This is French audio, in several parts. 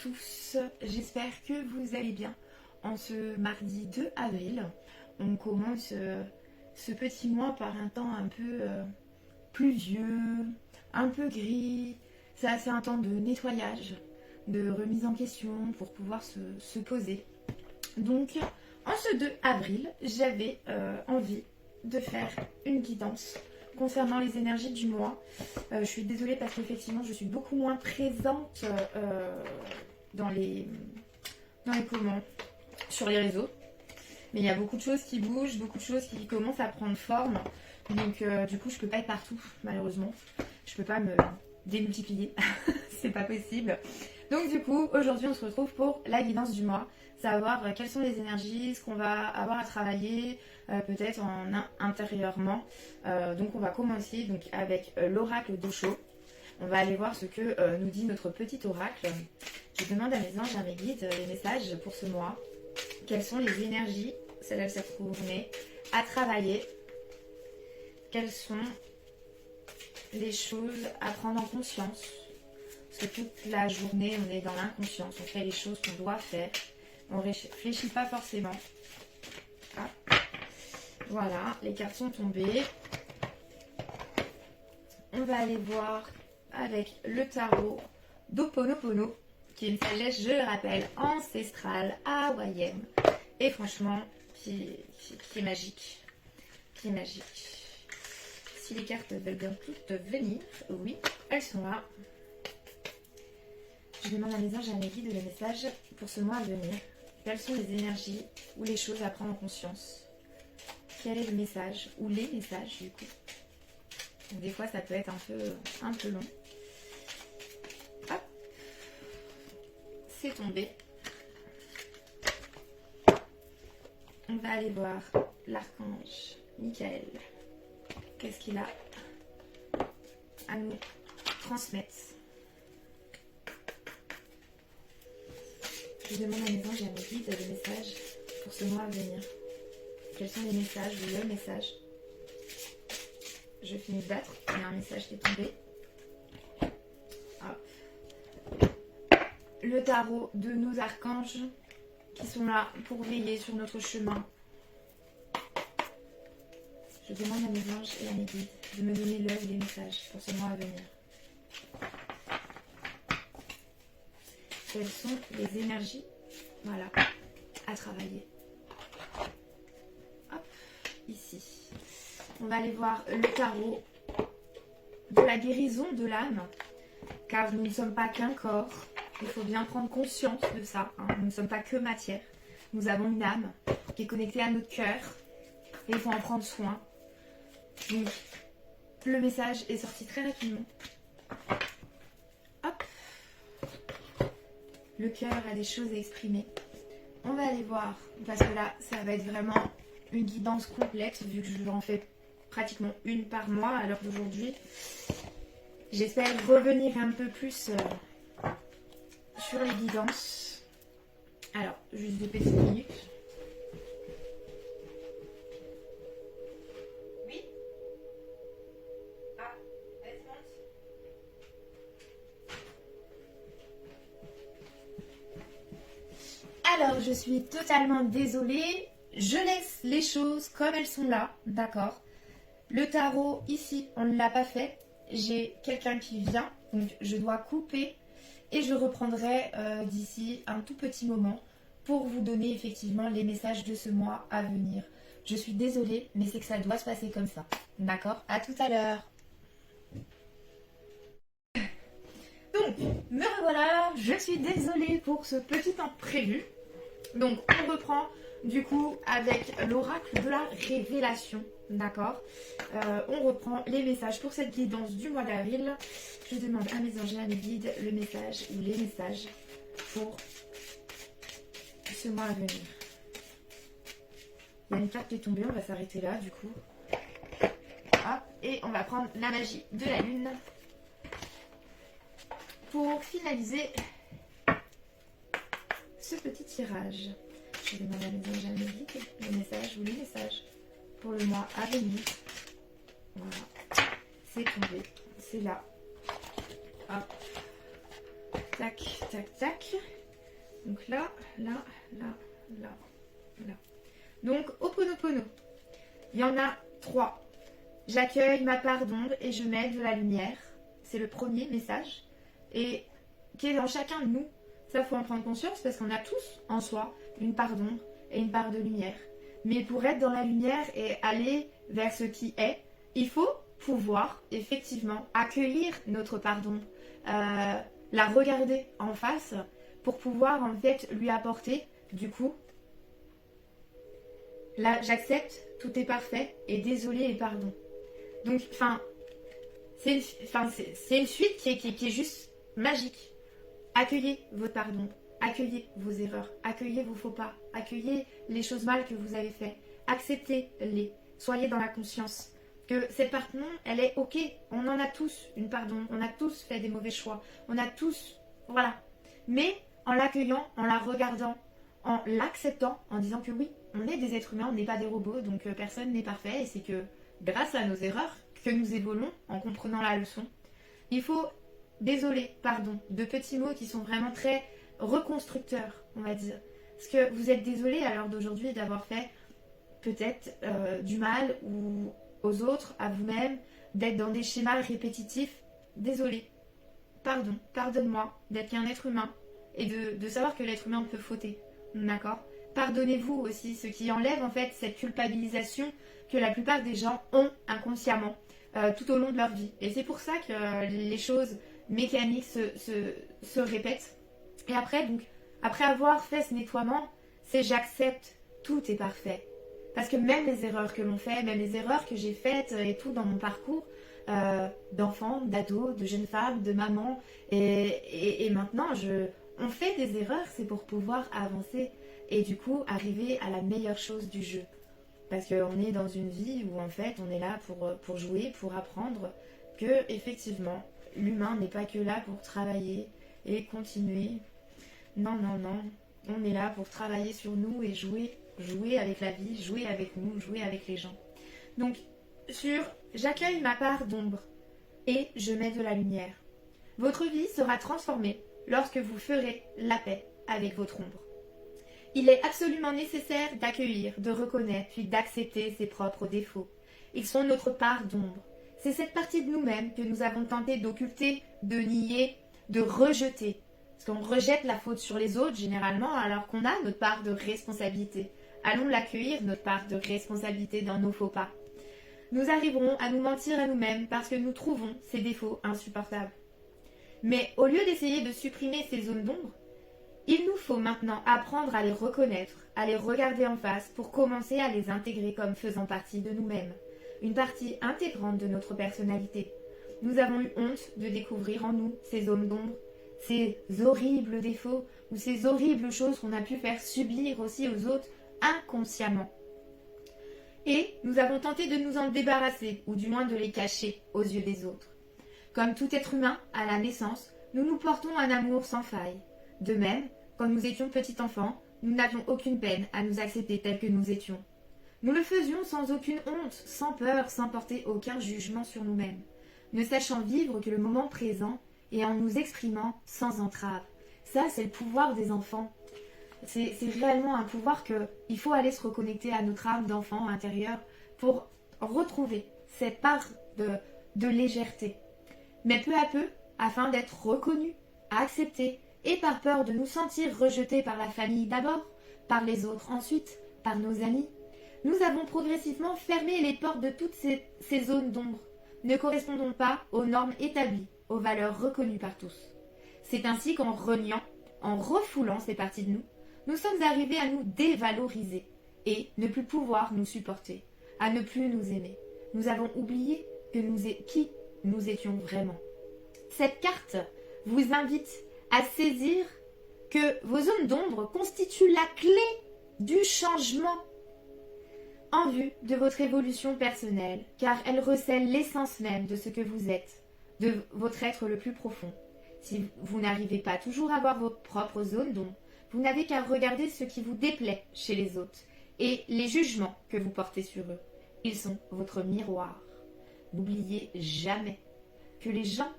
tous, j'espère que vous allez bien. En ce mardi 2 avril, on commence ce petit mois par un temps un peu pluvieux, un peu gris. C'est un temps de nettoyage, de remise en question pour pouvoir se poser. Donc, en ce 2 avril, j'avais envie de faire une guidance concernant les énergies du mois. Je suis désolée parce qu'effectivement, je suis beaucoup moins présente dans les comment, sur les réseaux. Mais il y a beaucoup de choses qui bougent, beaucoup de choses qui commencent à prendre forme. Donc, du coup, je peux pas être partout, malheureusement. Je peux pas me démultiplier. C'est pas possible. Donc, du coup, aujourd'hui, on se retrouve pour la guidance du mois. Savoir quelles sont les énergies, ce qu'on va avoir à travailler, peut-être intérieurement. Donc, on va commencer donc, avec l'oracle d'Osho. On va aller voir ce que nous dit notre petit oracle. Je demande à mes anges, à mes guides, les messages pour ce mois. Quelles sont les énergies, celle-là, cette journée, à travailler? Quelles sont les choses à prendre en conscience? Parce que toute la journée, on est dans l'inconscience. On fait les choses qu'on doit faire. On ne réfléchit pas forcément. Ah. Voilà, les cartes sont tombées. On va aller voir avec le tarot d'Ho'oponopono, qui est une sagesse, je le rappelle, ancestrale, hawaïenne. Et franchement, qui est magique. Qui est magique. Si les cartes veulent bien toutes venir, oui, elles sont là. Je demande à mes anges et à mes guides les messages pour ce mois à venir. Quelles sont les énergies ou les choses à prendre en conscience? Quel est le message ou les messages du coup? Des fois ça peut être un peu long. Hop. C'est tombé. On va aller voir l'archange Michael. Qu'est-ce qu'il a à nous transmettre? Je demande à mes anges et à mes guides des messages pour ce mois à venir. Quels sont les messages ou le message? Je finis de battre. Il y a un message qui est tombé. Hop. Le tarot de nos archanges qui sont là pour veiller sur notre chemin. Je demande à mes anges et à mes guides de me donner l'œuvre et les messages pour ce mois à venir. Quelles sont les énergies, voilà, à travailler. Hop, ici. On va aller voir le tarot de la guérison de l'âme, car nous ne sommes pas qu'un corps. Il faut bien prendre conscience de ça. Hein. Nous ne sommes pas que matière. Nous avons une âme qui est connectée à notre cœur et il faut en prendre soin. Donc, le message est sorti très rapidement. Hop. Le cœur a des choses à exprimer. On va aller voir, parce que là, ça va être vraiment une guidance complète, vu que je en fais pratiquement une par mois à l'heure d'aujourd'hui. J'espère revenir un peu plus sur les guidances. Alors, juste des petites minutes. Oui. Ah, vas-y, monte. Alors, je suis totalement désolée. Je laisse les choses comme elles sont là, d'accord? Le tarot, ici, on ne l'a pas fait. J'ai quelqu'un qui vient, donc je dois couper. Et je reprendrai d'ici un tout petit moment pour vous donner effectivement les messages de ce mois à venir. Je suis désolée, mais c'est que ça doit se passer comme ça. D'accord? À tout à l'heure. Donc, me revoilà. Je suis désolée pour ce petit imprévu. Donc, on reprend du coup avec l'oracle de la révélation. D'accord, on reprend les messages pour cette guidance du mois d'avril. Je demande à mes anges et à mes guides le message ou les messages pour ce mois à venir. Il y a une carte qui est tombée, on va s'arrêter là du coup. Hop, et on va prendre la magie de la lune pour finaliser ce petit tirage. Je demande à mes anges et à mes guides le message ou les messages pour le mois à venir. Voilà, c'est tombé, c'est là. Hop. Tac, tac, tac. Donc là, là, là, là, là. Donc, Ho'oponopono. Il y en a 3. J'accueille ma part d'ombre et je mets de la lumière. C'est le premier message. Et qui est dans chacun de nous. Ça, il faut en prendre conscience parce qu'on a tous en soi une part d'ombre et une part de lumière. Mais pour être dans la lumière et aller vers ce qui est, il faut pouvoir effectivement accueillir notre part d'ombre, la regarder en face pour pouvoir en fait lui apporter du coup, là j'accepte, tout est parfait et désolé et pardon. Donc c'est une suite qui est juste magique. Accueillez votre pardon, accueillez vos erreurs, accueillez vos faux pas, accueillez les choses mal que vous avez faites, acceptez-les, soyez dans la conscience que cette pardon, elle est ok, on en a tous une pardon, on a tous fait des mauvais choix, on a tous, voilà. Mais en l'accueillant, en la regardant, en l'acceptant, en disant que oui, on est des êtres humains, on n'est pas des robots, donc personne n'est parfait, et c'est que grâce à nos erreurs que nous évoluons en comprenant la leçon. Il faut désolé, pardon, de petits mots qui sont vraiment très reconstructeurs, on va dire. Parce que vous êtes désolé à l'heure d'aujourd'hui d'avoir fait peut-être du mal ou aux autres, à vous-même, d'être dans des schémas répétitifs. Désolé, pardon, pardonne-moi d'être qu'un être humain et de savoir que l'être humain peut fauter, d'accord? Pardonnez-vous aussi, ce qui enlève en fait cette culpabilisation que la plupart des gens ont inconsciemment tout au long de leur vie. Et c'est pour ça que les choses mécaniques se répètent. Et après, donc, après avoir fait ce nettoiement, c'est j'accepte, tout est parfait. Parce que même les erreurs que l'on fait, même les erreurs que j'ai faites et tout dans mon parcours d'enfant, d'ado, de jeune femme, de maman, et maintenant, on fait des erreurs, c'est pour pouvoir avancer et du coup arriver à la meilleure chose du jeu. Parce qu'on est dans une vie où en fait on est là pour jouer, pour apprendre que effectivement l'humain n'est pas que là pour travailler et continuer. Non, non, non. On est là pour travailler sur nous et jouer avec la vie, jouer avec nous, jouer avec les gens. Donc sur j'accueille ma part d'ombre et je mets de la lumière. Votre vie sera transformée lorsque vous ferez la paix avec votre ombre. Il est absolument nécessaire d'accueillir, de reconnaître, puis d'accepter ses propres défauts. Ils sont notre part d'ombre. C'est cette partie de nous-mêmes que nous avons tenté d'occulter, de nier, de rejeter. Parce qu'on rejette la faute sur les autres généralement alors qu'on a notre part de responsabilité. Allons l'accueillir, notre part de responsabilité dans nos faux pas. Nous arriverons à nous mentir à nous-mêmes parce que nous trouvons ces défauts insupportables. Mais au lieu d'essayer de supprimer ces zones d'ombre, il nous faut maintenant apprendre à les reconnaître, à les regarder en face pour commencer à les intégrer comme faisant partie de nous-mêmes, une partie intégrante de notre personnalité. Nous avons eu honte de découvrir en nous ces zones d'ombre, ces horribles défauts ou ces horribles choses qu'on a pu faire subir aussi aux autres inconsciemment. Et nous avons tenté de nous en débarrasser, ou du moins de les cacher aux yeux des autres. Comme tout être humain, à la naissance, nous nous portons un amour sans faille. De même, quand nous étions petits enfants, nous n'avions aucune peine à nous accepter tels que nous étions. Nous le faisions sans aucune honte, sans peur, sans porter aucun jugement sur nous-mêmes, ne sachant vivre que le moment présent et en nous exprimant sans entrave. Ça, c'est le pouvoir des enfants. C'est réellement un pouvoir qu'il faut aller se reconnecter à notre âme d'enfant intérieur pour retrouver cette part de légèreté. Mais peu à peu, afin d'être reconnu, accepté, et par peur de nous sentir rejetés par la famille d'abord, par les autres ensuite, par nos amis, nous avons progressivement fermé les portes de toutes ces zones d'ombre, ne correspondant pas aux normes établies, aux valeurs reconnues par tous. C'est ainsi qu'en reniant, en refoulant ces parties de nous, nous sommes arrivés à nous dévaloriser et ne plus pouvoir nous supporter, à ne plus nous aimer. Nous avons oublié qui nous étions vraiment. Cette carte vous invite à saisir que vos zones d'ombre constituent la clé du changement en vue de votre évolution personnelle, car elles recèlent l'essence même de ce que vous êtes, de votre être le plus profond. Si vous n'arrivez pas toujours à voir vos propres zones d'ombre, vous n'avez qu'à regarder ce qui vous déplaît chez les autres et les jugements que vous portez sur eux. Ils sont votre miroir. N'oubliez jamais que les gens,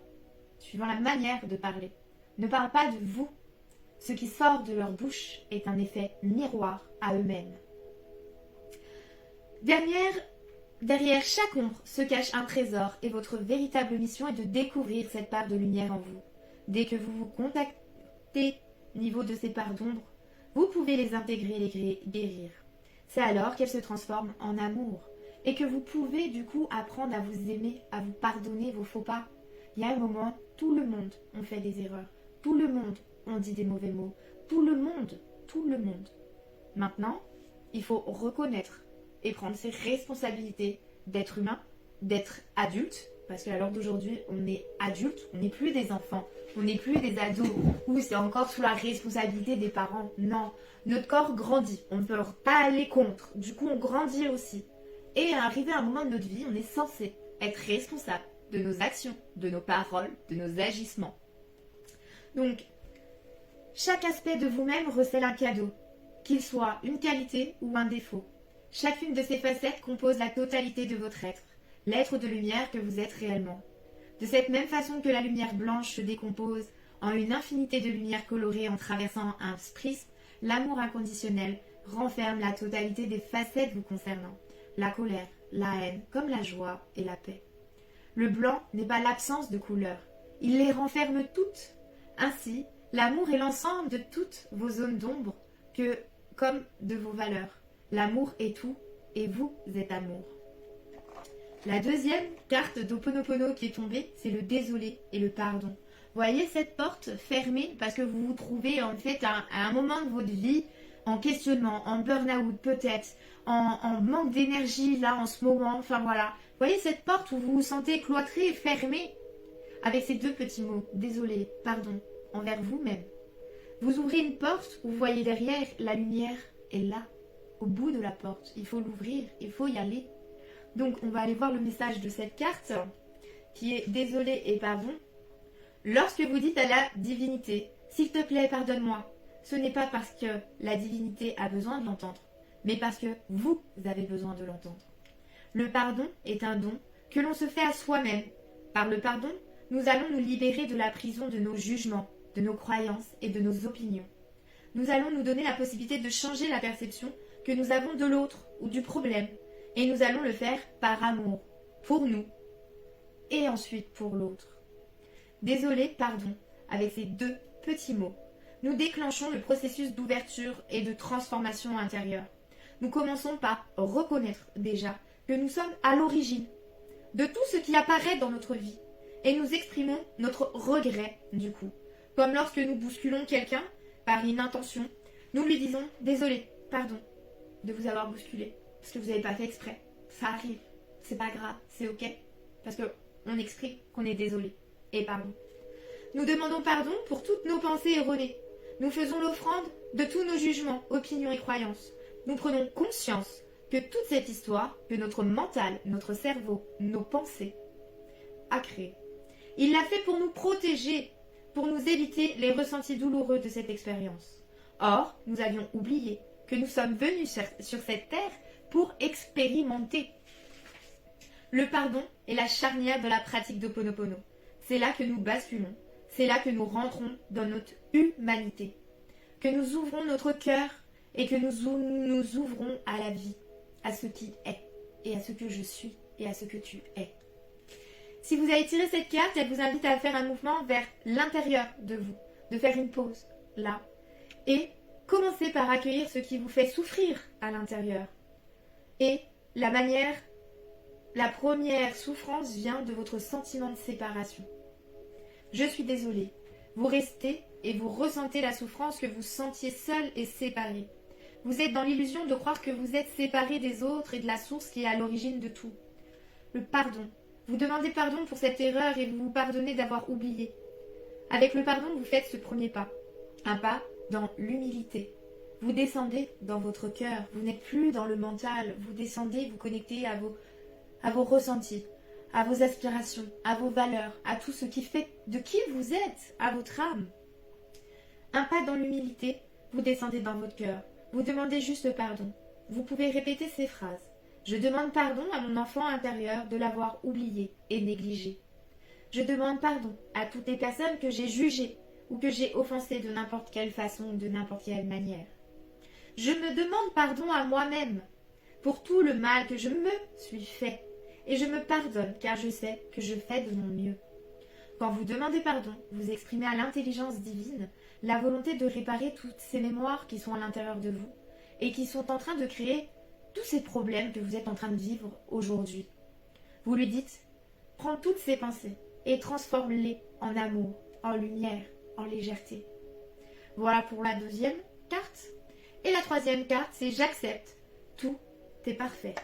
suivant la manière de parler, ne parlent pas de vous. Ce qui sort de leur bouche est un effet miroir à eux-mêmes. Derrière chaque ombre se cache un trésor et votre véritable mission est de découvrir cette part de lumière en vous. Dès que vous vous contactez au niveau de ces parts d'ombre, vous pouvez les intégrer et les guérir. C'est alors qu'elles se transforment en amour et que vous pouvez du coup apprendre à vous aimer, à vous pardonner vos faux pas. Il y a un moment, tout le monde a fait des erreurs, tout le monde a dit des mauvais mots, tout le monde. Maintenant, il faut reconnaître et prendre ses responsabilités d'être humain, d'être adulte, parce qu'à l'heure d'aujourd'hui, on est adulte, on n'est plus des enfants, on n'est plus des ados, ou c'est encore sous la responsabilité des parents. Non, notre corps grandit, on ne peut pas aller contre, du coup on grandit aussi. Et arrivé à un moment de notre vie, on est censé être responsable de nos actions, de nos paroles, de nos agissements. Donc, chaque aspect de vous-même recèle un cadeau, qu'il soit une qualité ou un défaut. Chacune de ces facettes compose la totalité de votre être, l'être de lumière que vous êtes réellement. De cette même façon que la lumière blanche se décompose en une infinité de lumières colorées en traversant un prisme, l'amour inconditionnel renferme la totalité des facettes vous concernant, la colère, la haine, comme la joie et la paix. Le blanc n'est pas l'absence de couleurs, il les renferme toutes. Ainsi, l'amour est l'ensemble de toutes vos zones d'ombre, comme de vos valeurs. L'amour est tout, et vous êtes amour. La deuxième carte d'Ho'oponopono qui est tombée, c'est le désolé et le pardon. Voyez cette porte fermée parce que vous vous trouvez en fait à un moment de votre vie en questionnement, en burn-out peut-être, en manque d'énergie là en ce moment, enfin voilà. Voyez cette porte où vous vous sentez cloîtré et fermé avec ces deux petits mots, désolé, pardon, envers vous-même. Vous ouvrez une porte où vous voyez derrière, la lumière est là, au bout de la porte. Il faut l'ouvrir, il faut y aller. Donc on va aller voir le message de cette carte qui est désolé et pardon. Lorsque vous dites à la divinité, s'il te plaît, pardonne-moi, ce n'est pas parce que la divinité a besoin de l'entendre, mais parce que vous avez besoin de l'entendre. Le pardon est un don que l'on se fait à soi-même. Par le pardon, nous allons nous libérer de la prison de nos jugements, de nos croyances et de nos opinions. Nous allons nous donner la possibilité de changer la perception que nous avons de l'autre ou du problème, et nous allons le faire par amour, pour nous, et ensuite pour l'autre. Désolé, pardon, avec ces deux petits mots, nous déclenchons le processus d'ouverture et de transformation intérieure. Nous commençons par reconnaître déjà que nous sommes à l'origine de tout ce qui apparaît dans notre vie, et nous exprimons notre regret du coup. Comme lorsque nous bousculons quelqu'un par intention, nous lui disons « Désolé, pardon de vous avoir bousculé, parce que vous n'avez pas fait exprès. Ça arrive, c'est pas grave, c'est ok. » Parce qu'on exprime qu'on est désolé et pardon. Nous demandons pardon pour toutes nos pensées erronées. Nous faisons l'offrande de tous nos jugements, opinions et croyances. Nous prenons conscience que toute cette histoire, que notre mental, notre cerveau, nos pensées, a créé. Il l'a fait pour nous protéger, pour nous éviter les ressentis douloureux de cette expérience. Or, nous avions oublié que nous sommes venus sur cette terre pour expérimenter. Le pardon est la charnière de la pratique d'Ho'oponopono. C'est là que nous basculons, c'est là que nous rentrons dans notre humanité, que nous ouvrons notre cœur et que nous ouvrons à la vie, à ce qui est, et à ce que je suis, et à ce que tu es. Si vous avez tiré cette carte, elle vous invite à faire un mouvement vers l'intérieur de vous, de faire une pause, là, et commencez par accueillir ce qui vous fait souffrir à l'intérieur. Et la première souffrance vient de votre sentiment de séparation. Je suis désolée. Vous restez et vous ressentez la souffrance que vous sentiez seul et séparé. Vous êtes dans l'illusion de croire que vous êtes séparé des autres et de la source qui est à l'origine de tout. Le pardon. Vous demandez pardon pour cette erreur et vous vous pardonnez d'avoir oublié. Avec le pardon, vous faites ce premier pas. Un pas dans l'humilité. Vous descendez dans votre cœur. Vous n'êtes plus dans le mental. Vous descendez, vous connectez à vos ressentis, à vos aspirations, à vos valeurs, à tout ce qui fait de qui vous êtes, à votre âme. Un pas dans l'humilité, vous descendez dans votre cœur. Vous demandez juste pardon. Vous pouvez répéter ces phrases. Je demande pardon à mon enfant intérieur de l'avoir oublié et négligé. Je demande pardon à toutes les personnes que j'ai jugées ou que j'ai offensé de n'importe quelle façon ou de n'importe quelle manière. Je me demande pardon à moi-même pour tout le mal que je me suis fait, et je me pardonne car je sais que je fais de mon mieux. Quand vous demandez pardon, vous exprimez à l'intelligence divine la volonté de réparer toutes ces mémoires qui sont à l'intérieur de vous et qui sont en train de créer tous ces problèmes que vous êtes en train de vivre aujourd'hui. Vous lui dites, prends toutes ces pensées et transforme-les en amour, en lumière, en légèreté. Voilà pour la deuxième carte. Et la troisième carte, c'est j'accepte, tout est parfait.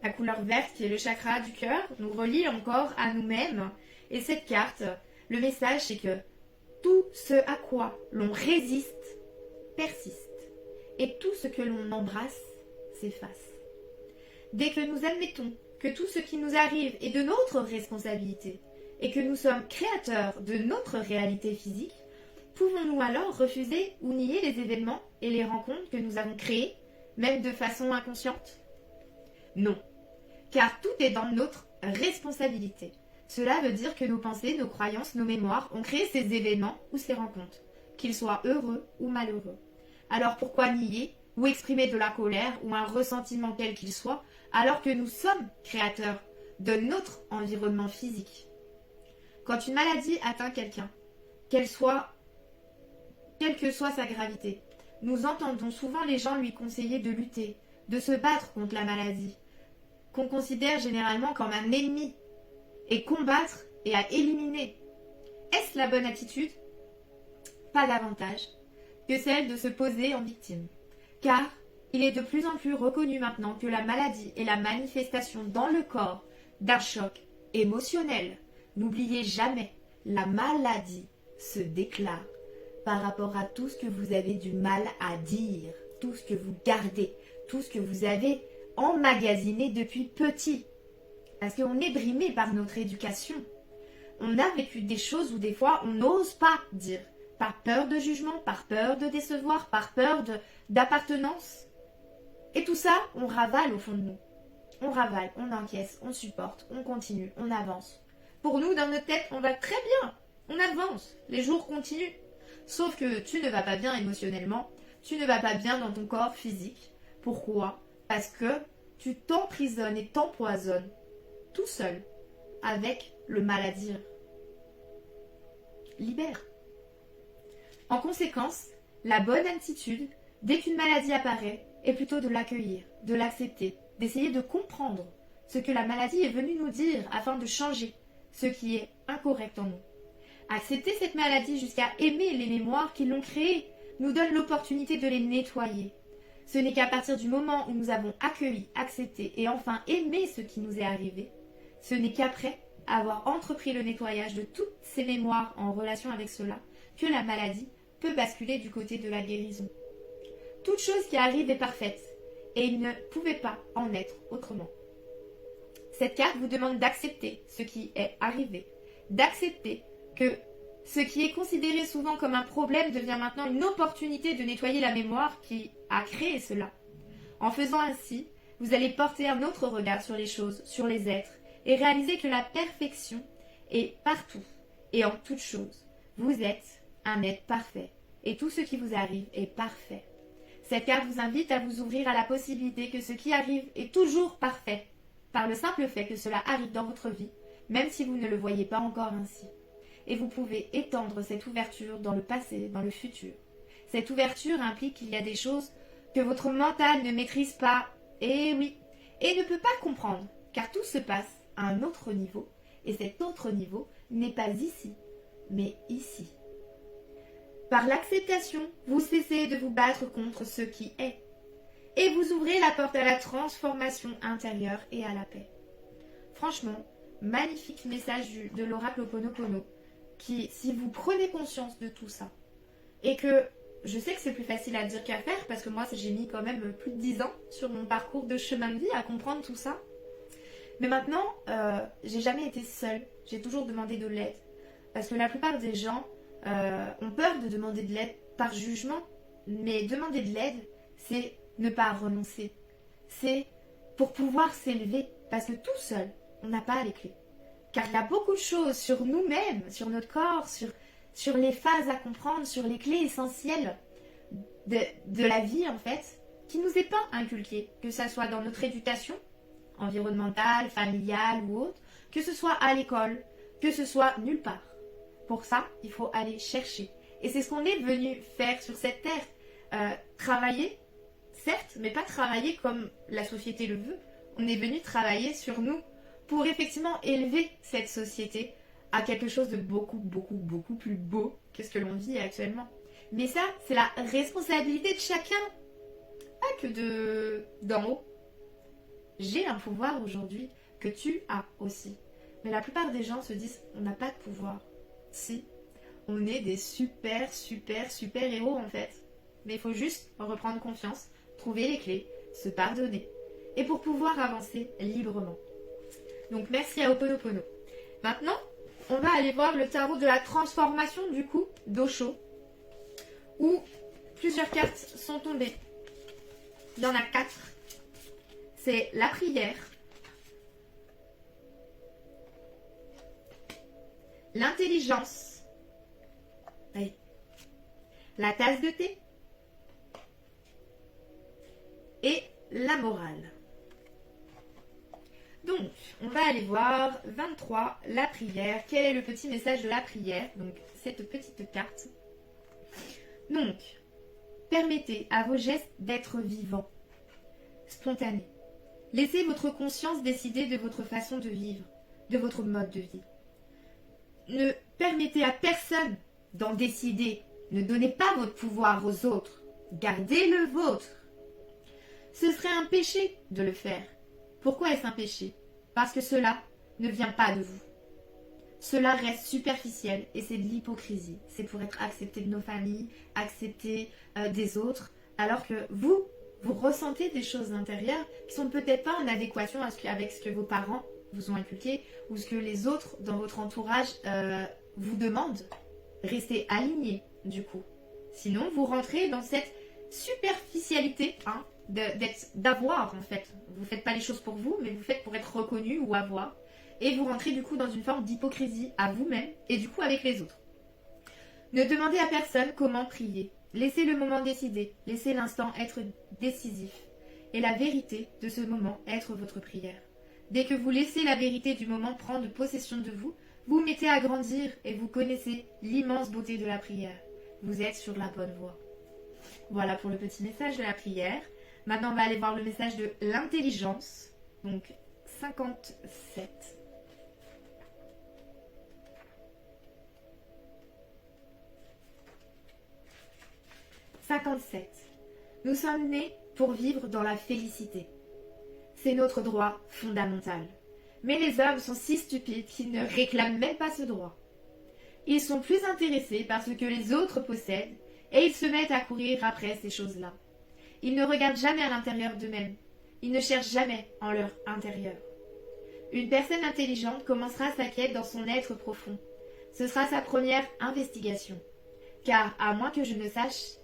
La couleur verte, qui est le chakra du cœur, nous relie encore à nous-mêmes. Et cette carte, le message, c'est que tout ce à quoi l'on résiste persiste. Et tout ce que l'on embrasse s'efface. Dès que nous admettons que tout ce qui nous arrive est de notre responsabilité et que nous sommes créateurs de notre réalité physique, pouvons-nous alors refuser ou nier les événements et les rencontres que nous avons créés, même de façon inconsciente? Non, car tout est dans notre responsabilité. Cela veut dire que nos pensées, nos croyances, nos mémoires ont créé ces événements ou ces rencontres, qu'ils soient heureux ou malheureux. Alors pourquoi nier ou exprimer de la colère ou un ressentiment quel qu'il soit, alors que nous sommes créateurs de notre environnement physique? Quand une maladie atteint quelqu'un, quelle que soit sa gravité, nous entendons souvent les gens lui conseiller de lutter, de se battre contre la maladie, qu'on considère généralement comme un ennemi, et combattre et à éliminer. Est-ce la bonne attitude? Pas davantage que celle de se poser en victime. Car il est de plus en plus reconnu maintenant que la maladie est la manifestation dans le corps d'un choc émotionnel. N'oubliez jamais, la maladie se déclare par rapport à tout ce que vous avez du mal à dire, tout ce que vous gardez, tout ce que vous avez emmagasiné depuis petit. Parce qu'on est brimé par notre éducation. On a vécu des choses où des fois on n'ose pas dire. Par peur de jugement, par peur de décevoir, par peur d'appartenance. Et tout ça, on ravale au fond de nous. On ravale, on encaisse, on supporte, on continue, on avance. Pour nous, dans notre tête, on va très bien. On avance. Les jours continuent. Sauf que tu ne vas pas bien émotionnellement. Tu ne vas pas bien dans ton corps physique. Pourquoi? Parce que tu t'emprisonnes et t'empoisonnes tout seul avec le mal à dire. Libère. En conséquence, la bonne attitude, dès qu'une maladie apparaît, est plutôt de l'accueillir, de l'accepter, d'essayer de comprendre ce que la maladie est venue nous dire afin de changer ce qui est incorrect en nous. Accepter cette maladie jusqu'à aimer les mémoires qui l'ont créée nous donne l'opportunité de les nettoyer. Ce n'est qu'à partir du moment où nous avons accueilli, accepté et enfin aimé ce qui nous est arrivé, ce n'est qu'après avoir entrepris le nettoyage de toutes ces mémoires en relation avec cela que la maladie peut basculer du côté de la guérison. Toute chose qui arrive est parfaite et il ne pouvait pas en être autrement. Cette carte vous demande d'accepter ce qui est arrivé, d'accepter que ce qui est considéré souvent comme un problème devient maintenant une opportunité de nettoyer la mémoire qui a créé cela. En faisant ainsi, vous allez porter un autre regard sur les choses, sur les êtres, et réaliser que la perfection est partout et en toutes choses. Vous êtes un être parfait, et tout ce qui vous arrive est parfait. Cette carte vous invite à vous ouvrir à la possibilité que ce qui arrive est toujours parfait, par le simple fait que cela arrive dans votre vie, même si vous ne le voyez pas encore ainsi. Et vous pouvez étendre cette ouverture dans le passé, dans le futur. Cette ouverture implique qu'il y a des choses que votre mental ne maîtrise pas, et oui, et ne peut pas comprendre, car tout se passe à un autre niveau, et cet autre niveau n'est pas ici, mais ici. Par l'acceptation, vous cessez de vous battre contre ce qui est, et vous ouvrez la porte à la transformation intérieure et à la paix. Franchement, magnifique message de l'oracle Ho'oponopono, qui, si vous prenez conscience de tout ça, et que je sais que c'est plus facile à dire qu'à faire, parce que moi j'ai mis quand même plus de 10 ans sur mon parcours de chemin de vie à comprendre tout ça, mais maintenant, j'ai jamais été seule, j'ai toujours demandé de l'aide, parce que la plupart des gens ont peur de demander de l'aide par jugement, mais demander de l'aide, c'est ne pas renoncer, c'est pour pouvoir s'élever, parce que tout seul, on n'a pas les clés. Car il y a beaucoup de choses sur nous-mêmes, sur notre corps, sur sur les phases à comprendre, sur les clés essentielles de la vie en fait, qui nous est pas inculquée, que ça soit dans notre éducation environnementale, familiale ou autre, que ce soit à l'école, que ce soit nulle part. Pour ça, il faut aller chercher. Et c'est ce qu'on est venu faire sur cette terre. Travailler, certes, mais pas travailler comme la société le veut. On est venu travailler sur nous pour effectivement élever cette société à quelque chose de beaucoup, beaucoup, beaucoup plus beau que ce que l'on vit actuellement. Mais ça, c'est la responsabilité de chacun, pas que d'en haut. J'ai un pouvoir aujourd'hui que tu as aussi. Mais la plupart des gens se disent, on n'a pas de pouvoir. Si, on est des super, super, super héros en fait. Mais il faut juste reprendre confiance, trouver les clés, se pardonner. Et pour pouvoir avancer librement. Donc merci à Ho'oponopono. Maintenant, on va aller voir le tarot de la transformation du coup d'Osho. Où plusieurs cartes sont tombées. Il y en a 4. C'est la prière, l'intelligence, oui, la tasse de thé et la morale. Donc, on va aller voir 23, la prière. Quel est le petit message de la prière? Donc, cette petite carte. Donc, permettez à vos gestes d'être vivants, spontanés. Laissez votre conscience décider de votre façon de vivre, de votre mode de vie. Ne permettez à personne d'en décider. Ne donnez pas votre pouvoir aux autres. Gardez le vôtre. Ce serait un péché de le faire. Pourquoi est-ce un péché? Parce que cela ne vient pas de vous. Cela reste superficiel et c'est de l'hypocrisie. C'est pour être accepté de nos familles, accepté des autres, alors que vous ressentez des choses intérieures qui sont peut-être pas en adéquation avec ce que vos parents vous ont inculqué ou ce que les autres dans votre entourage vous demandent. Restez alignés du coup. Sinon, vous rentrez dans cette superficialité d'avoir en fait. Vous ne faites pas les choses pour vous, mais vous faites pour être reconnu ou avoir. Et vous rentrez du coup dans une forme d'hypocrisie à vous-même et du coup avec les autres. Ne demandez à personne comment prier. Laissez le moment décider. Laissez l'instant être décisif. Et la vérité de ce moment être votre prière. Dès que vous laissez la vérité du moment prendre possession de vous, vous mettez à grandir et vous connaissez l'immense beauté de la prière. Vous êtes sur la bonne voie. Voilà pour le petit message de la prière. Maintenant, on va aller voir le message de l'intelligence. Donc, 57. Nous sommes nés pour vivre dans la félicité. C'est notre droit fondamental. Mais les hommes sont si stupides qu'ils ne réclament même pas ce droit. Ils sont plus intéressés par ce que les autres possèdent et ils se mettent à courir après ces choses-là. Ils ne regardent jamais à l'intérieur d'eux-mêmes. Ils ne cherchent jamais en leur intérieur. Une personne intelligente commencera sa quête dans son être profond. Ce sera sa première investigation. Car, à moins que je ne sache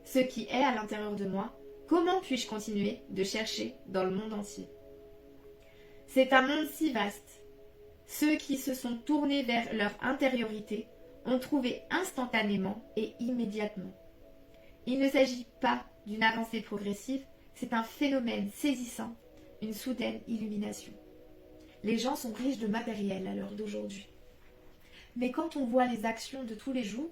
ce qui est à l'intérieur de moi, comment puis-je continuer de chercher dans le monde entier? C'est un monde si vaste. Ceux qui se sont tournés vers leur intériorité ont trouvé instantanément et immédiatement. Il ne s'agit pas d'une avancée progressive, c'est un phénomène saisissant, une soudaine illumination. Les gens sont riches de matériel à l'heure d'aujourd'hui. Mais quand on voit les actions de tous les jours,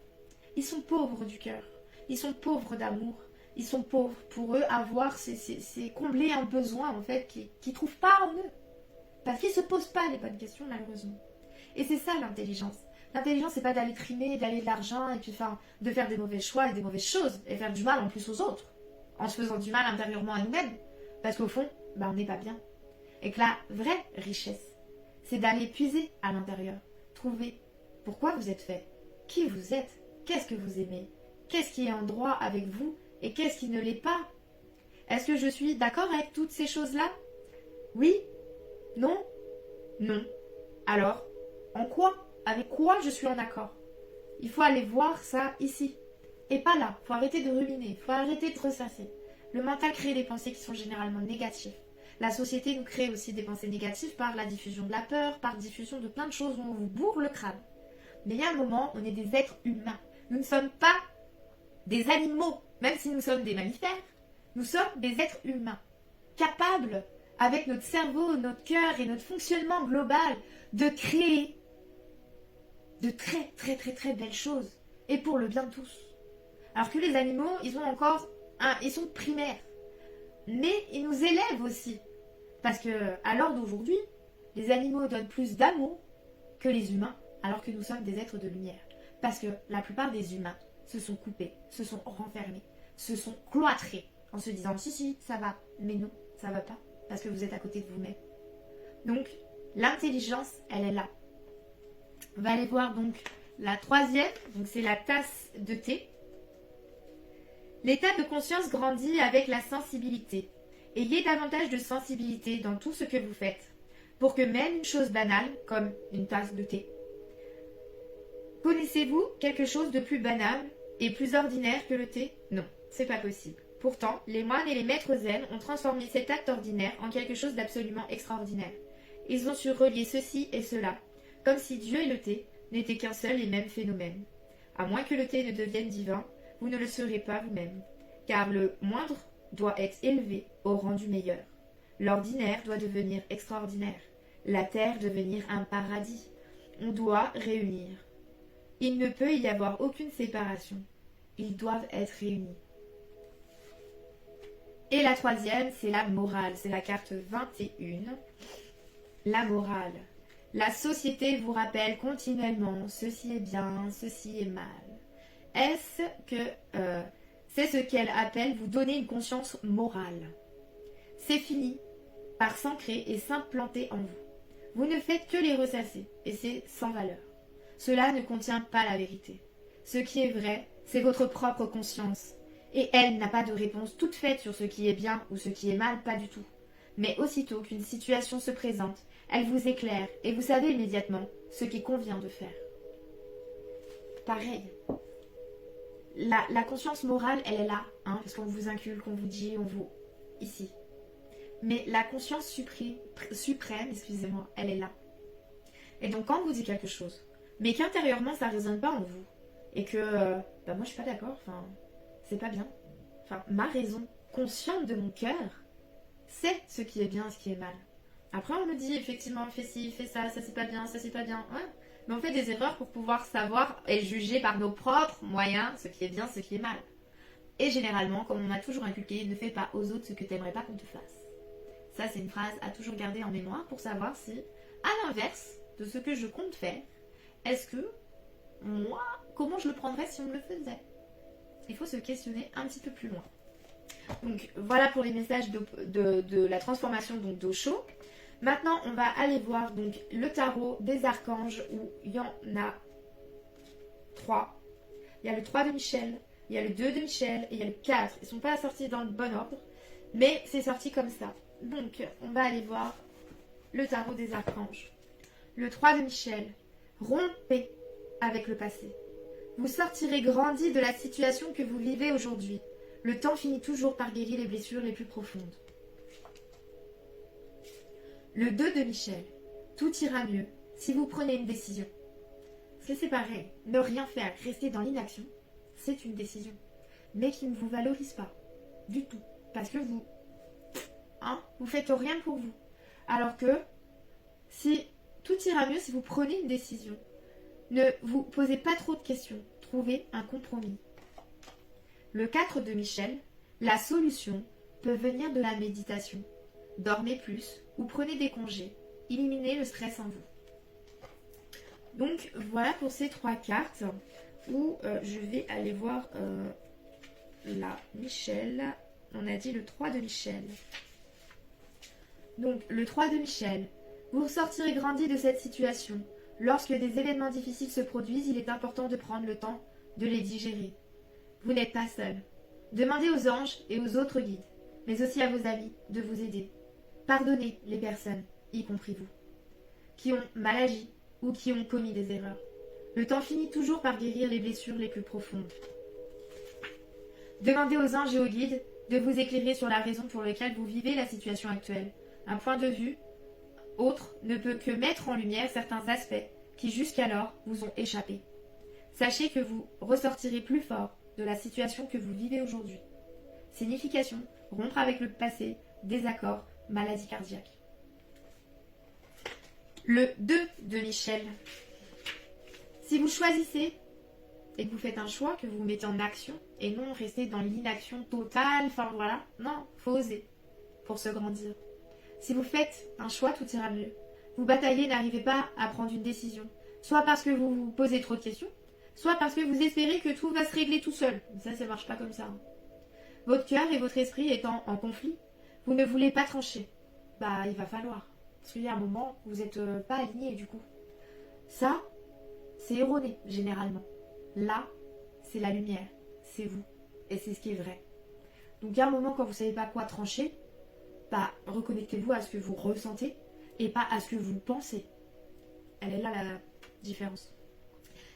ils sont pauvres du cœur, ils sont pauvres d'amour, ils sont pauvres. Pour eux, avoir, c'est combler un besoin en fait qu'ils ne trouvent pas en eux. Parce qu'ils ne se posent pas les bonnes questions malheureusement. Et c'est ça l'intelligence. L'intelligence, c'est pas d'aller trimer, d'aller de l'argent et puis de faire des mauvais choix et des mauvaises choses et faire du mal en plus aux autres, en se faisant du mal intérieurement à nous-mêmes. Parce qu'au fond, on n'est pas bien. Et que la vraie richesse, c'est d'aller puiser à l'intérieur, trouver pourquoi vous êtes fait, qui vous êtes, qu'est-ce que vous aimez, qu'est-ce qui est en droit avec vous et qu'est-ce qui ne l'est pas. Est-ce que je suis d'accord avec toutes ces choses-là? Oui? Non? Non. Alors, en quoi? Avec quoi je suis en accord? Il faut aller voir ça ici. Et pas là. Il faut arrêter de ruminer. Il faut arrêter de ressasser. Le mental crée des pensées qui sont généralement négatives. La société nous crée aussi des pensées négatives par la diffusion de la peur, par diffusion de plein de choses où on vous bourre le crâne. Mais il y a un moment, on est des êtres humains. Nous ne sommes pas des animaux, même si nous sommes des mammifères. Nous sommes des êtres humains, capables, avec notre cerveau, notre cœur et notre fonctionnement global, de créer de très très très très belles choses. Et pour le bien de tous. Alors que les animaux, ils sont primaires. Mais ils nous élèvent aussi. Parce que, à l'heure d'aujourd'hui, les animaux donnent plus d'amour que les humains, alors que nous sommes des êtres de lumière. Parce que la plupart des humains se sont coupés, se sont renfermés, se sont cloîtrés, en se disant si, ça va, mais non, ça va pas, parce que vous êtes à côté de vous-même. Donc, l'intelligence, elle est là. On va aller voir donc la troisième, donc c'est la tasse de thé. L'état de conscience grandit avec la sensibilité. Ayez davantage de sensibilité dans tout ce que vous faites, pour que même une chose banale, comme une tasse de thé. Connaissez-vous quelque chose de plus banal et plus ordinaire que le thé? Non, c'est pas possible. Pourtant, les moines et les maîtres zen ont transformé cet acte ordinaire en quelque chose d'absolument extraordinaire. Ils ont su relier ceci et cela, comme si Dieu et le thé n'étaient qu'un seul et même phénomène. À moins que le thé ne devienne divin, vous ne le serez pas vous-même, car le moindre doit être élevé au rang du meilleur. L'ordinaire doit devenir extraordinaire, la terre devenir un paradis. On doit réunir. Il ne peut y avoir aucune séparation. Ils doivent être réunis. Et la troisième, c'est la morale. C'est la carte 21. La morale. La société vous rappelle continuellement ceci est bien, ceci est mal. Est-ce que c'est ce qu'elle appelle vous donner une conscience morale? C'est fini par s'ancrer et s'implanter en vous. Vous ne faites que les ressasser et c'est sans valeur. Cela ne contient pas la vérité. Ce qui est vrai, c'est votre propre conscience. Et elle n'a pas de réponse toute faite sur ce qui est bien ou ce qui est mal, pas du tout. Mais aussitôt qu'une situation se présente, elle vous éclaire et vous savez immédiatement ce qu'il convient de faire. Pareil. La conscience morale, elle est là, hein, parce qu'on vous inculque, on vous dit, on vous... ici. Mais la conscience suprême, excusez-moi, elle est là. Et donc quand on vous dit quelque chose, mais qu'intérieurement ça ne résonne pas en vous, et que, moi je suis pas d'accord, enfin, c'est pas bien. Enfin, ma raison consciente de mon cœur, c'est ce qui est bien et ce qui est mal. Après on nous dit, effectivement, fais ci, fais ça c'est pas bien, ça c'est pas bien, ouais. Mais on fait des erreurs pour pouvoir savoir et juger par nos propres moyens ce qui est bien, ce qui est mal. Et généralement, comme on m'a toujours inculqué, ne fais pas aux autres ce que tu n'aimerais pas qu'on te fasse. Ça, c'est une phrase à toujours garder en mémoire pour savoir si, à l'inverse de ce que je compte faire, est-ce que moi, comment je le prendrais si on me le faisait? Il faut se questionner un petit peu plus loin. Donc, voilà pour les messages de la transformation d'Osho. Maintenant, on va aller voir donc le tarot des archanges où il y en a 3. Il y a le 3 de Michel, il y a le 2 de Michel et il y a le 4. Ils ne sont pas sortis dans le bon ordre, mais c'est sorti comme ça. Donc, on va aller voir le tarot des archanges. Le 3 de Michel, rompez avec le passé. Vous sortirez grandi de la situation que vous vivez aujourd'hui. Le temps finit toujours par guérir les blessures les plus profondes. Le 2 de Michel, tout ira mieux si vous prenez une décision. Parce que c'est pareil, ne rien faire, rester dans l'inaction, c'est une décision. Mais qui ne vous valorise pas, du tout. Parce que vous faites rien pour vous. Alors que, si tout ira mieux si vous prenez une décision, ne vous posez pas trop de questions, trouvez un compromis. Le 4 de Michel, la solution peut venir de la méditation. Dormez plus ou prenez des congés. Éliminez le stress en vous. Donc voilà pour ces 3 cartes où je vais aller voir la Michel. On a dit le 3 de Michel. Donc le 3 de Michel. Vous sortirez grandi de cette situation. Lorsque des événements difficiles se produisent, il est important de prendre le temps de les digérer. Vous n'êtes pas seul. Demandez aux anges et aux autres guides, mais aussi à vos amis, de vous aider. Pardonnez les personnes, y compris vous, qui ont mal agi ou qui ont commis des erreurs. Le temps finit toujours par guérir les blessures les plus profondes. Demandez aux anges et aux guides de vous éclairer sur la raison pour laquelle vous vivez la situation actuelle. Un point de vue autre ne peut que mettre en lumière certains aspects qui jusqu'alors vous ont échappé. Sachez que vous ressortirez plus fort de la situation que vous vivez aujourd'hui. Signification, rompre avec le passé, désaccord, maladie cardiaque. Le 2 de Michel. Si vous choisissez et que vous faites un choix, que vous vous mettez en action et non rester dans l'inaction totale, enfin voilà, non, faut oser pour se grandir. Si vous faites un choix, tout ira mieux. Vous bataillez, n'arrivez pas à prendre une décision, soit parce que vous vous posez trop de questions, soit parce que vous espérez que tout va se régler tout seul. Ça ne marche pas comme ça. Votre cœur et votre esprit étant en conflit, vous ne voulez pas trancher. Bah, il va falloir. Parce qu'il y a un moment, vous n'êtes pas aligné du coup. Ça, c'est erroné, généralement. Là, c'est la lumière. C'est vous. Et c'est ce qui est vrai. Donc, il y a un moment, quand vous ne savez pas quoi trancher, bah, reconnectez-vous à ce que vous ressentez et pas à ce que vous pensez. Elle est là la différence.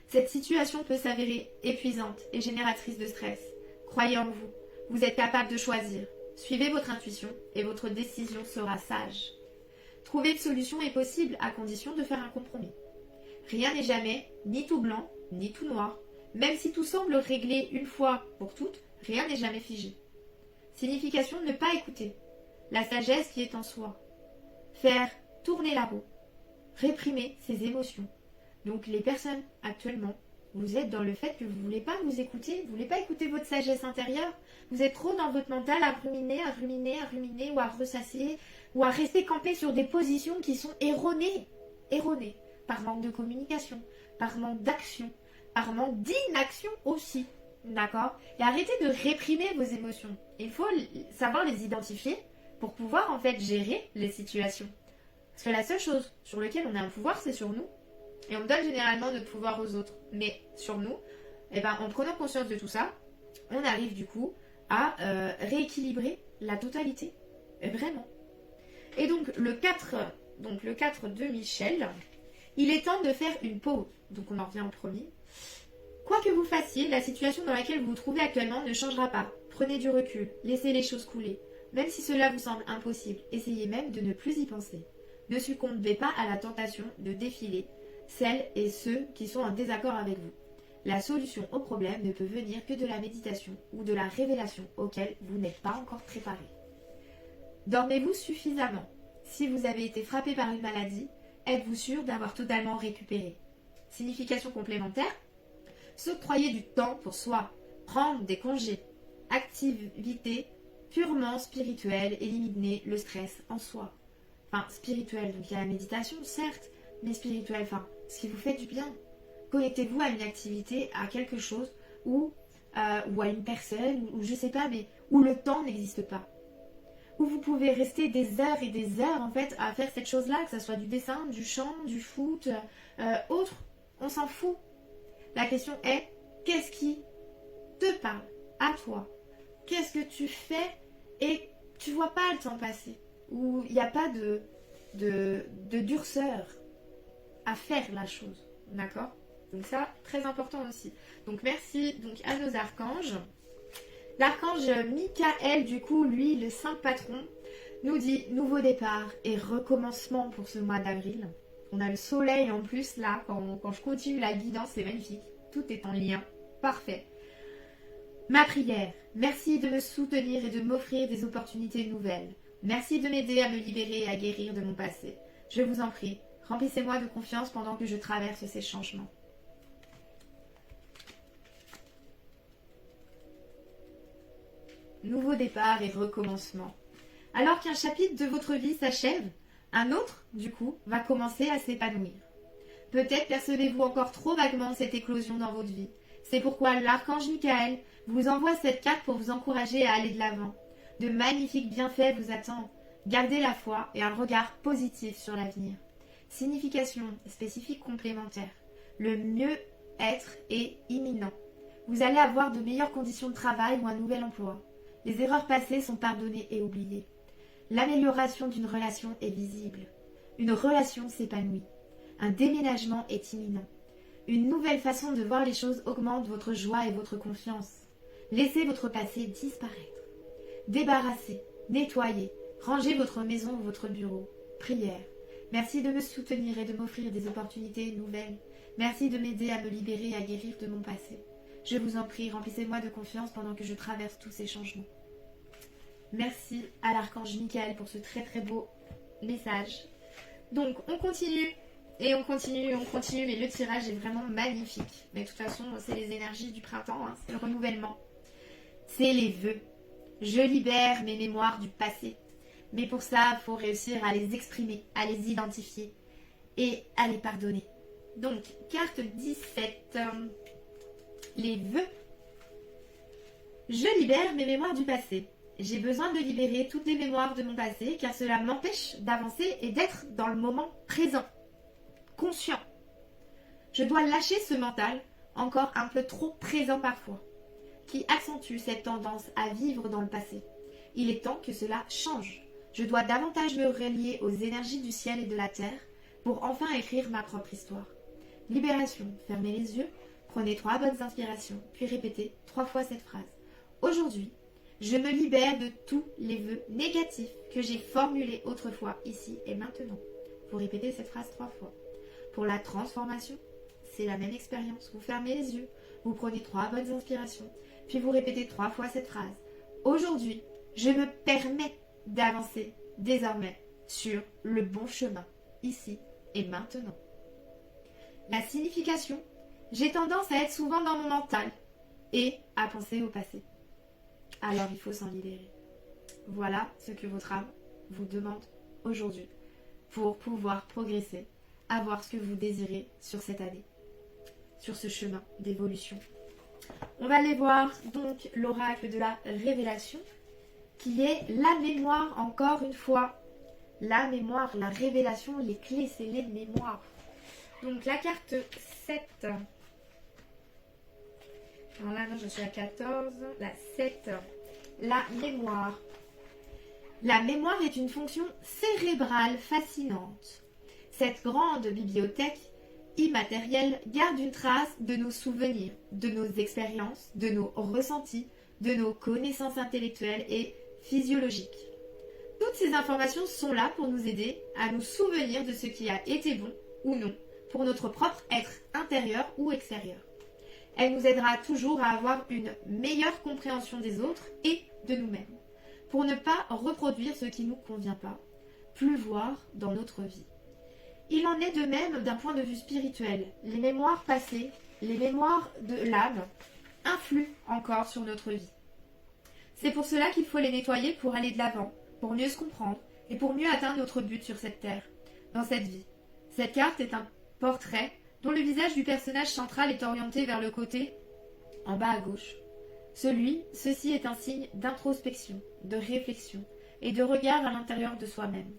Cette situation peut s'avérer épuisante et génératrice de stress. Croyez en vous. Vous êtes capable de choisir. Suivez votre intuition et votre décision sera sage. Trouver une solution est possible à condition de faire un compromis. Rien n'est jamais ni tout blanc, ni tout noir. Même si tout semble réglé une fois pour toutes, rien n'est jamais figé. Signification, ne pas écouter. La sagesse qui est en soi. Faire tourner la roue. Réprimer ses émotions. Donc les personnes actuellement, vous êtes dans le fait que vous ne voulez pas vous écouter, vous ne voulez pas écouter votre sagesse intérieure. Vous êtes trop dans votre mental à ruminer ou à ressasser ou à rester campé sur des positions qui sont erronées. Erronées. Par manque de communication, par manque d'action, par manque d'inaction aussi. D'accord? Et arrêtez de réprimer vos émotions. Il faut savoir les identifier pour pouvoir en fait gérer les situations. Parce que la seule chose sur laquelle on a un pouvoir, c'est sur nous. Et on donne généralement notre pouvoir aux autres. Mais sur nous, eh ben, en prenant conscience de tout ça, on arrive du coup à rééquilibrer la totalité. Vraiment. Et donc le 4 de Michel, il est temps de faire une pause. Donc on en revient en premier. Quoi que vous fassiez, la situation dans laquelle vous vous trouvez actuellement ne changera pas. Prenez du recul, laissez les choses couler. Même si cela vous semble impossible, essayez même de ne plus y penser. Ne succombez pas à la tentation de défiler celles et ceux qui sont en désaccord avec vous. La solution au problème ne peut venir que de la méditation ou de la révélation auquel vous n'êtes pas encore préparé. Dormez-vous suffisamment? Si vous avez été frappé par une maladie, êtes-vous sûr d'avoir totalement récupéré? Signification complémentaire: s'octroyer du temps pour soi, prendre des congés, activité purement spirituelle, éliminer le stress en soi. Enfin, spirituel, donc il y a la méditation, certes, mais spirituel, enfin, ce qui vous fait du bien. Connectez-vous à une activité, à quelque chose ou à une personne, ou je sais pas, mais où le temps n'existe pas. Où vous pouvez rester des heures et des heures en fait à faire cette chose-là, que ce soit du dessin, du chant, du foot, autre, on s'en fout. La question est, qu'est-ce qui te parle à toi? Qu'est-ce que tu fais et tu vois pas le temps passer? Où il n'y a pas de durceur à faire la chose, d'accord? Donc ça, très important aussi. Donc merci donc à nos archanges. L'archange Michael, du coup, lui, le saint patron, nous dit nouveau départ et recommencement pour ce mois d'avril. On a le soleil en plus là, quand je continue la guidance, c'est magnifique. Tout est en lien. Parfait. Ma prière, merci de me soutenir et de m'offrir des opportunités nouvelles. Merci de m'aider à me libérer et à guérir de mon passé. Je vous en prie, remplissez-moi de confiance pendant que je traverse ces changements. Nouveau départ et recommencement. Alors qu'un chapitre de votre vie s'achève, un autre, du coup, va commencer à s'épanouir. Peut-être percevez-vous encore trop vaguement cette éclosion dans votre vie. C'est pourquoi l'archange Michael vous envoie cette carte pour vous encourager à aller de l'avant. De magnifiques bienfaits vous attendent. Gardez la foi et un regard positif sur l'avenir. Signification spécifique complémentaire. Le mieux-être est imminent. Vous allez avoir de meilleures conditions de travail ou un nouvel emploi. Les erreurs passées sont pardonnées et oubliées. L'amélioration d'une relation est visible. Une relation s'épanouit. Un déménagement est imminent. Une nouvelle façon de voir les choses augmente votre joie et votre confiance. Laissez votre passé disparaître. Débarrassez, nettoyez, rangez votre maison ou votre bureau. Prière. Merci de me soutenir et de m'offrir des opportunités nouvelles. Merci de m'aider à me libérer et à guérir de mon passé. Je vous en prie, remplissez-moi de confiance pendant que je traverse tous ces changements. Merci à l'archange Michael pour ce très très beau message. Donc on continue et on continue, mais le tirage est vraiment magnifique. Mais de toute façon, c'est les énergies du printemps, c'est le renouvellement. C'est les vœux. Je libère mes mémoires du passé. Mais pour ça, il faut réussir à les exprimer, à les identifier et à les pardonner. Donc, carte 17, les vœux. Je libère mes mémoires du passé. J'ai besoin de libérer toutes les mémoires de mon passé car cela m'empêche d'avancer et d'être dans le moment présent, conscient. Je dois lâcher ce mental, encore un peu trop présent parfois, qui accentue cette tendance à vivre dans le passé. Il est temps que cela change. Je dois davantage me relier aux énergies du ciel et de la terre pour enfin écrire ma propre histoire. Libération. Fermez les yeux, prenez 3 bonnes inspirations, puis répétez 3 fois cette phrase. Aujourd'hui, je me libère de tous les vœux négatifs que j'ai formulés autrefois, ici et maintenant. Vous répétez cette phrase 3 fois. Pour la transformation, c'est la même expérience. Vous fermez les yeux, vous prenez 3 bonnes inspirations, puis vous répétez 3 fois cette phrase. Aujourd'hui, je me permets d'avancer désormais sur le bon chemin, ici et maintenant. La signification, j'ai tendance à être souvent dans mon mental et à penser au passé. Alors il faut s'en libérer. Voilà ce que votre âme vous demande aujourd'hui pour pouvoir progresser, avoir ce que vous désirez sur cette année, sur ce chemin d'évolution. On va aller voir donc l'oracle de la révélation qui est la mémoire encore une fois. La mémoire, la révélation, les clés, c'est les mémoires. Donc la carte 7. Alors là, non, je suis à 14. La 7. La mémoire. La mémoire est une fonction cérébrale fascinante. Cette grande bibliothèque immatérielle garde une trace de nos souvenirs, de nos expériences, de nos ressentis, de nos connaissances intellectuelles et physiologiques. Toutes ces informations sont là pour nous aider à nous souvenir de ce qui a été bon ou non pour notre propre être intérieur ou extérieur. Elle nous aidera toujours à avoir une meilleure compréhension des autres et de nous-mêmes, pour ne pas reproduire ce qui ne nous convient pas, plus voir dans notre vie. Il en est de même d'un point de vue spirituel. Les mémoires passées, les mémoires de l'âme, influent encore sur notre vie. C'est pour cela qu'il faut les nettoyer pour aller de l'avant, pour mieux se comprendre et pour mieux atteindre notre but sur cette terre, dans cette vie. Cette carte est un portrait dont le visage du personnage central est orienté vers le côté en bas à gauche. Ceci est un signe d'introspection, de réflexion et de regard à l'intérieur de soi-même.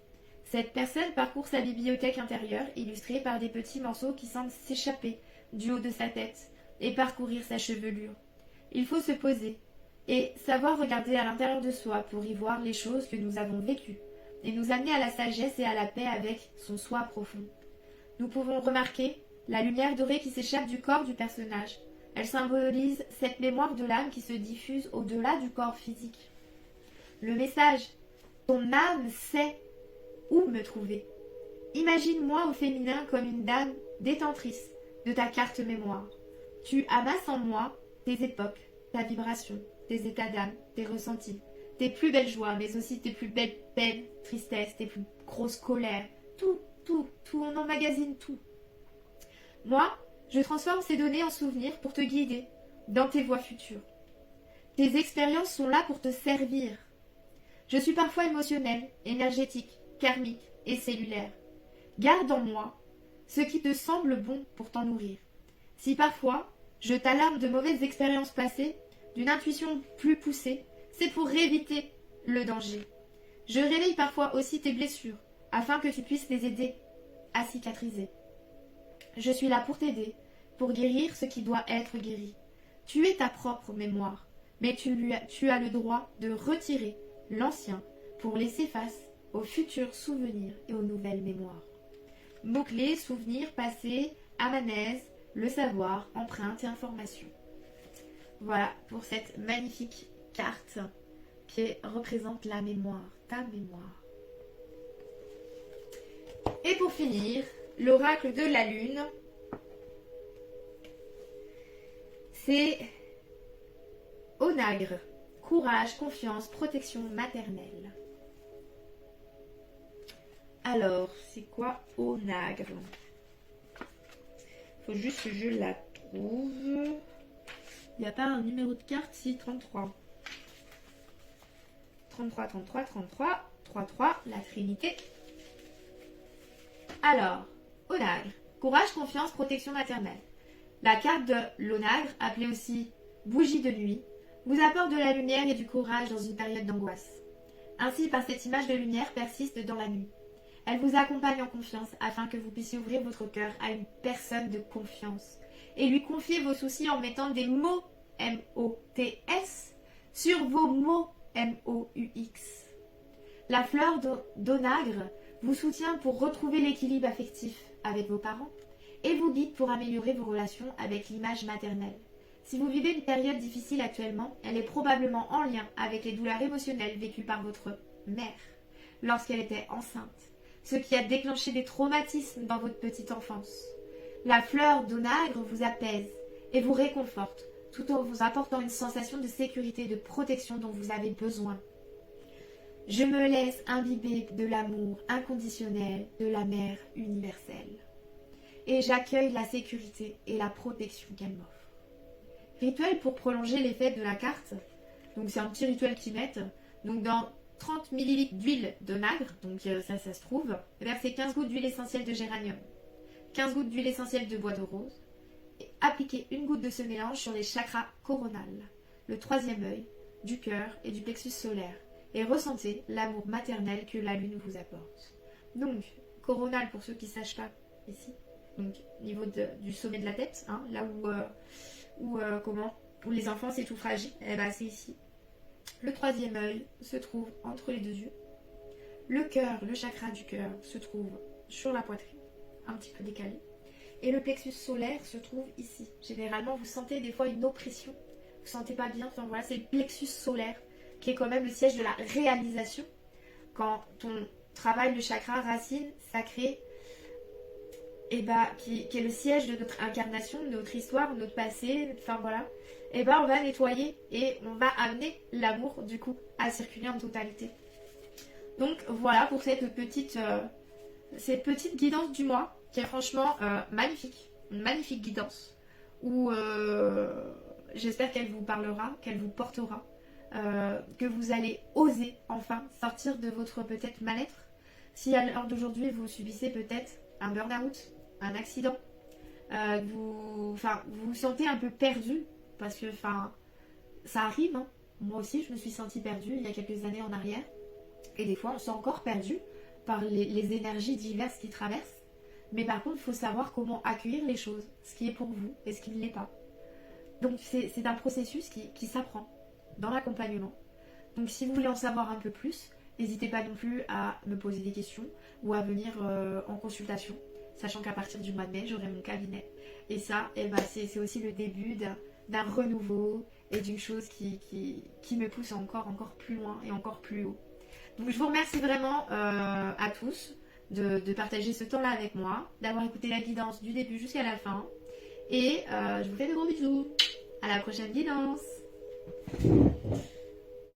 Cette personne parcourt sa bibliothèque intérieure, illustrée par des petits morceaux qui semblent s'échapper du haut de sa tête et parcourir sa chevelure. Il faut se poser et savoir regarder à l'intérieur de soi pour y voir les choses que nous avons vécues et nous amener à la sagesse et à la paix avec son soi profond. Nous pouvons remarquer la lumière dorée qui s'échappe du corps du personnage. Elle symbolise cette mémoire de l'âme qui se diffuse au-delà du corps physique. Le message « Ton âme sait où me trouver ». Imagine-moi au féminin comme une dame détentrice de ta carte mémoire. Tu amasses en moi tes époques, ta vibration, tes états d'âme, tes ressentis, tes plus belles joies, mais aussi tes plus belles peines, tristesses, tes plus grosses colères. Tout, on emmagasine tout. Moi, je transforme ces données en souvenirs pour te guider dans tes voies futures. Tes expériences sont là pour te servir. Je suis parfois émotionnelle, énergétique, karmique et cellulaire. Garde en moi ce qui te semble bon pour t'en nourrir. Si parfois je t'alarme de mauvaises expériences passées, d'une intuition plus poussée, c'est pour éviter le danger. Je réveille parfois aussi tes blessures, afin que tu puisses les aider à cicatriser. Je suis là pour t'aider, pour guérir ce qui doit être guéri. Tu es ta propre mémoire, mais tu as le droit de retirer l'ancien pour laisser face aux futurs souvenirs et aux nouvelles mémoires. Mots-clés, souvenirs, passé, amanèse, le savoir, empreinte et information. Voilà pour cette magnifique carte qui représente la mémoire, ta mémoire. Et pour finir, l'oracle de la lune, c'est Onagre. Courage, confiance, protection maternelle. Alors, c'est quoi Onagre? Faut juste que je la trouve. Il n'y a pas un numéro de carte? Si, 33. 33, 33, 33, 33, la Trinité. Alors, Onagre. Courage, confiance, protection maternelle. La carte de l'Onagre, appelée aussi bougie de nuit, vous apporte de la lumière et du courage dans une période d'angoisse. Ainsi, par cette image de lumière persiste dans la nuit. Elle vous accompagne en confiance afin que vous puissiez ouvrir votre cœur à une personne de confiance et lui confier vos soucis en mettant des mots M-O-T-S sur vos mots M-O-U-X. La fleur d'Onagre vous soutient pour retrouver l'équilibre affectif avec vos parents et vous guide pour améliorer vos relations avec l'image maternelle. Si vous vivez une période difficile actuellement, elle est probablement en lien avec les douleurs émotionnelles vécues par votre mère lorsqu'elle était enceinte, ce qui a déclenché des traumatismes dans votre petite enfance. La fleur d'Onagre vous apaise et vous réconforte, tout en vous apportant une sensation de sécurité et de protection dont vous avez besoin. Je me laisse imbiber de l'amour inconditionnel de la mère universelle. Et j'accueille la sécurité et la protection qu'elle m'offre. Rituel pour prolonger l'effet de la carte. Donc c'est un petit rituel qu'ils mettent. Donc dans 30 ml d'huile d'Onagre, donc ça se trouve, versez 15 gouttes d'huile essentielle de géranium, 15 gouttes d'huile essentielle de bois de rose, et appliquez une goutte de ce mélange sur les chakras coronales, le troisième œil, du cœur et du plexus solaire, et ressentez l'amour maternel que la lune vous apporte. Donc, coronal pour ceux qui ne sachent pas, ici, donc niveau du sommet de la tête, hein, là où les enfants c'est tout fragile, et ben c'est ici. Le troisième œil se trouve entre les deux yeux. Le cœur, le chakra du cœur, se trouve sur la poitrine, un petit peu décalé. Et le plexus solaire se trouve ici. Généralement, vous sentez des fois une oppression. Vous ne sentez pas bien. Enfin voilà, c'est le plexus solaire qui est quand même le siège de la réalisation. Quand on travaille le chakra racine sacré, et qui est le siège de notre incarnation, de notre histoire, de notre passé, enfin voilà, et on va nettoyer et on va amener l'amour du coup à circuler en totalité. Donc voilà pour cette petite guidance du mois qui est franchement magnifique, une magnifique guidance où j'espère qu'elle vous parlera, qu'elle vous portera, que vous allez oser enfin sortir de votre peut-être mal-être. Si à l'heure d'aujourd'hui vous subissez peut-être un burn-out, un accident, vous vous sentez un peu perdu parce que ça arrive, hein. Moi aussi je me suis sentie perdue il y a quelques années en arrière et des fois on se sent encore perdu par les énergies diverses qui traversent, mais par contre il faut savoir comment accueillir les choses, ce qui est pour vous et ce qui ne l'est pas. Donc c'est un processus qui s'apprend dans l'accompagnement. Donc si vous voulez en savoir un peu plus, n'hésitez pas non plus à me poser des questions ou à venir en consultation, sachant qu'à partir du mois de mai, j'aurai mon cabinet. Et ça, c'est aussi le début d'un renouveau et d'une chose qui me pousse encore plus loin et encore plus haut. Donc je vous remercie vraiment à tous de partager ce temps-là avec moi, d'avoir écouté la guidance du début jusqu'à la fin. Et je vous fais de gros bisous. À la prochaine guidance.